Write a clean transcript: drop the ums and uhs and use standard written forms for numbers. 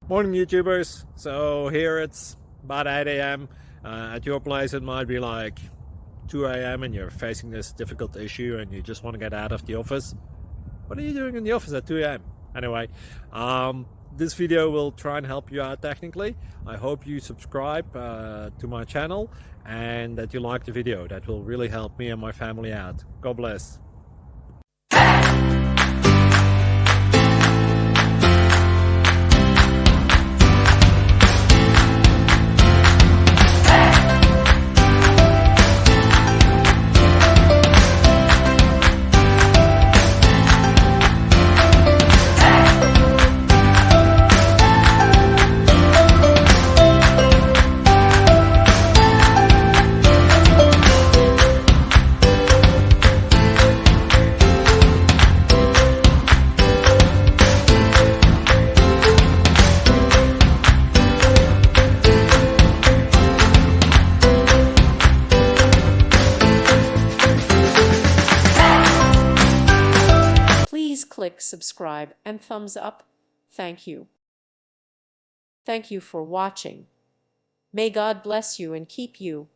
Morning, YouTubers. So here it's about 8 a.m. At your place, it might be like 2 a.m. and you're facing this difficult issue and you just want to get out of the office. What are you doing in the office at 2 a.m.? Anyway, this video will try and help you out technically. I hope you subscribe to my channel and that you like the video. That will really help me and my family out. God bless. Please click subscribe and thumbs up. Thank you. Thank you for watching. May God bless you and keep you.